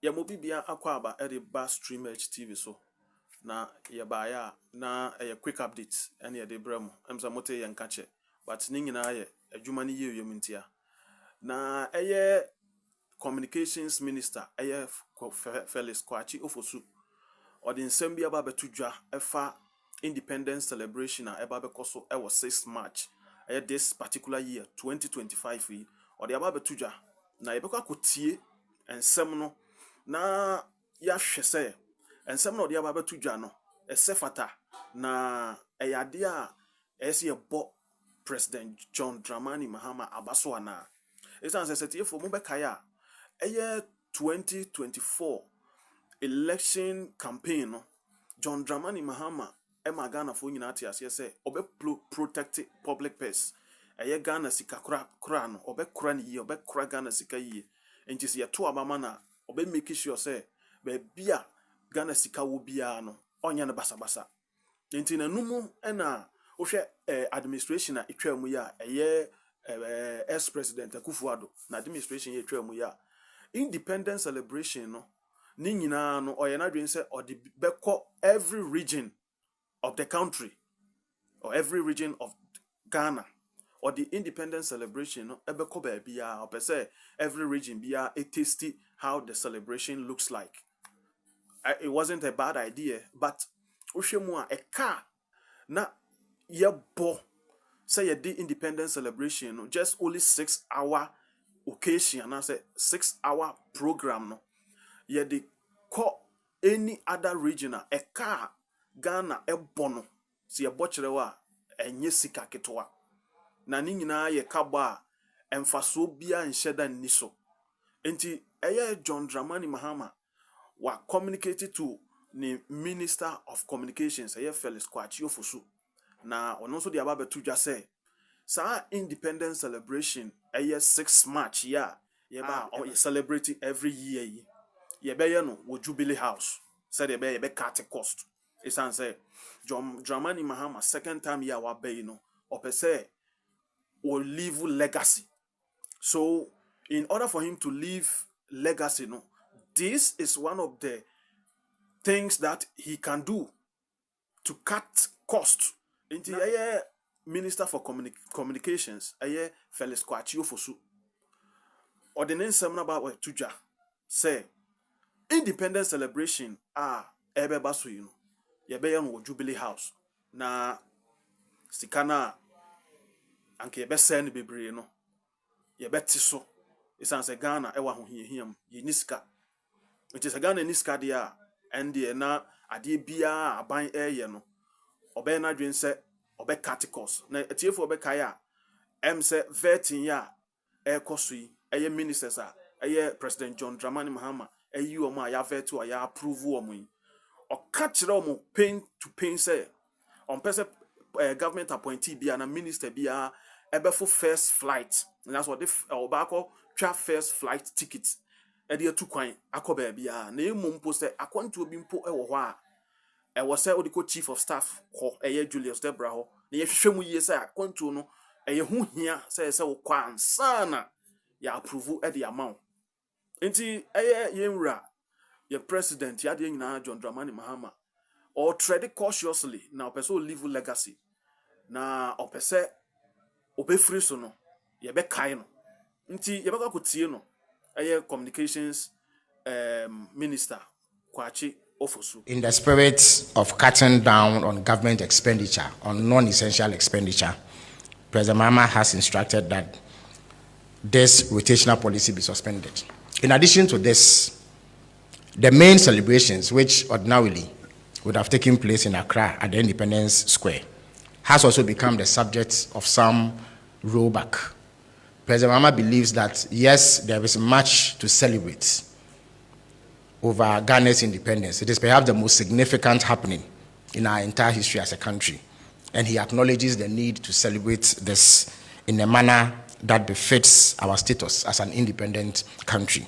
ya mobi bia akwaba ba stream HTV so na ye baya na quick update ene de bremo emza mote ye nkache but ni nyina ye adwuma ni ye yemuntia na communications minister Felix Kwachi Ofosu odi nsem bia ba betudwa efa independence celebration eba bekoso was 6 March this particular year 2025 yi odi aba betudwa na yebekwa kotie ensem no na ya hwese ensem no odi aba betudwa no esefata na eyade a ese yebo President John Dramani Mahama abaso ana esan setie fo mo bekaya 2024 election campaign no John Dramani Mahama Ghana fo nyina ate ase se obe protect public purse Ghana sika kra no obe kra ne yi obe kra Ghana sika yi enti se yeto abama na obe make sure se be bia Ghana sika wo bia no onya ne basabasa enti na numu na ohwe administration a etwa mu ya ex president Akufo-Addo na administration ye etwa mu ya independence celebration no ni nyina no oyena dwen se odi beko every region of the country or every region of Ghana or the independence celebration no ebeko ba bia opese every region bia a tasty how the celebration looks like. It wasn't a bad idea, but ohwemu a eka na yebo say the independence celebration no just only 6-hour occasion and say 6-hour program no ye de call any other regional eka Ghana ebono si yebo kirewa enye sika ketwa na ni nyina ye kaba emfaso bia nhyeda niso enti John Dramani Mahama wa communicated to the Minister of Communications Felix Kwachi Ofosu na ono so de aba betudwa say sa independence celebration 6 March ya ba celebrate every year ye be no wo Jubilee House said ye be cut cost isan say John Dramani Mahama second time ya wa be no opese will leave legacy. So in order for him to leave legacy no, this is one of the things that he can do to cut cost. Into Minister for Communications Felix Kwachi Ofosu ordinance semna ba tuja say independence celebration ebe baso yi no ye be no Jubilee House na sikana anke ye be send bebre no ye beti so isan se Ghana ewa ho hiahiam ye niska it is Ghana niska dia ende na ade bia aban eye no obe na dwen se obe caticos na etiefo obe kaya se 13 ya ekoso yi ministers President John Dramani Mahama omo ya veto ya approve omo yi o ka kire omo pain to pain say on person government appointee bia na minister bia for first flight and that's what if obako twa first flight ticket de atu kwan akoba bia na emompo say akwantu obi mpo wo ho a was say odiko chief of staff ho Julius Debra ho na yehwehwemu yie say akwantu no hu hia say wo kwansana ya approve the amount enti yenwura ye president ya de nyina John Dramani Mahama or tread cautiously na person leave legacy na opese obefri so no ye be kai no nti ye be kwakotie no communications minister Kwachi Ofosu. In the spirit of cutting down on government expenditure, on non-essential expenditure, President Mahama has instructed that this rotational policy be suspended. In addition to this, the main celebrations, which ordinarily would have taken place in Accra at the Independence Square, has also become the subject of some rollback. President Mahama believes that, yes, there is much to celebrate over Ghana's independence. It is perhaps the most significant happening in our entire history as a country. And he acknowledges the need to celebrate this in a manner that befits our status as an independent country.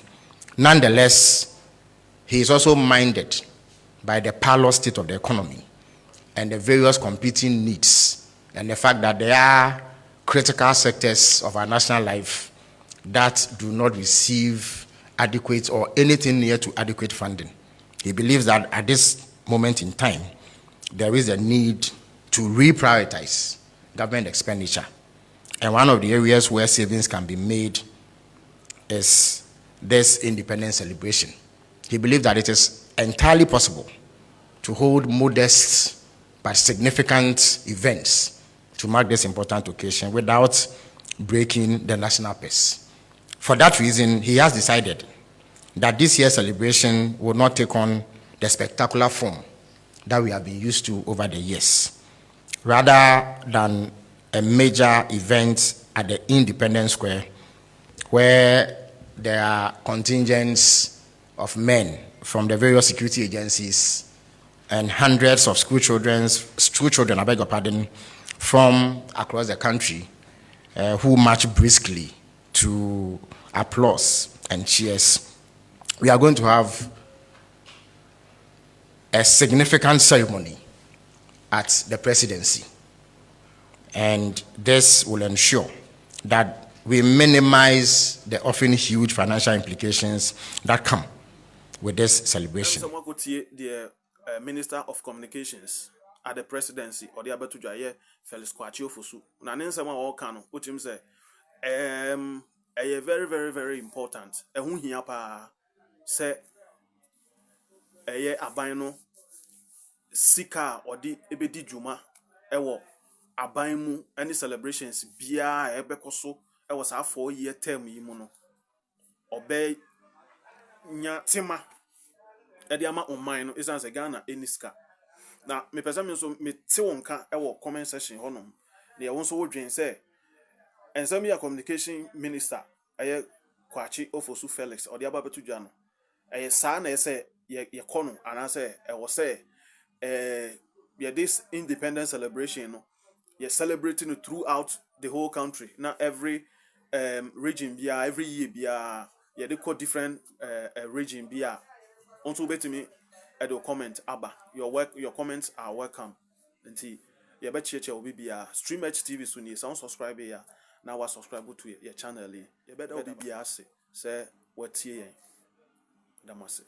Nonetheless, he is also minded by the parlous state of the economy and the various competing needs and the fact that there are critical sectors of our national life that do not receive adequate or anything near to adequate funding. He believes that at this moment in time, there is a need to reprioritize government expenditure. And one of the areas where savings can be made is this independence celebration. He believes that it is entirely possible to hold modest but significant events to mark this important occasion without breaking the national pace. For that reason, he has decided that this year's celebration will not take on the spectacular form that we have been used to over the years. Rather than a major event at the Independence Square, where there are contingents of men from the various security agencies and hundreds of school children, I beg your pardon, from across the country who march briskly to applause and cheers. We are going to have a significant ceremony at the presidency, and this will ensure that we minimize the often huge financial implications that come with this celebration. Someone could see the Minister of Communications at the presidency or the Abetu Jaye Felix Kwakye Ofosu. Na ne nsema wo ka no, utim say very very very important. Ehun hia pa say aban no sika odi ebedi dwuma ewo aban mu any celebrations bia ebekoso ewo sa 4-year term yi mu no obe nya tema edi ama online no isan se Ghana eniska na me pesa me so me te wonka ewo comment section honom na ye wonso wodwen se ensem ya communication minister Kwakye Ofosu Felix odi aba betu dwa no sa na ese ye kono anase ewo se this independence celebration no you're celebrating it throughout the whole country. Now every region bia every year bia they call different region bia. Also bet me at your comment aba your comments are welcome. Until you bet cheche will be Stream Edge TV soon you sound subscribe here. Now was subscribe to your channel. You better be say what here. Damase.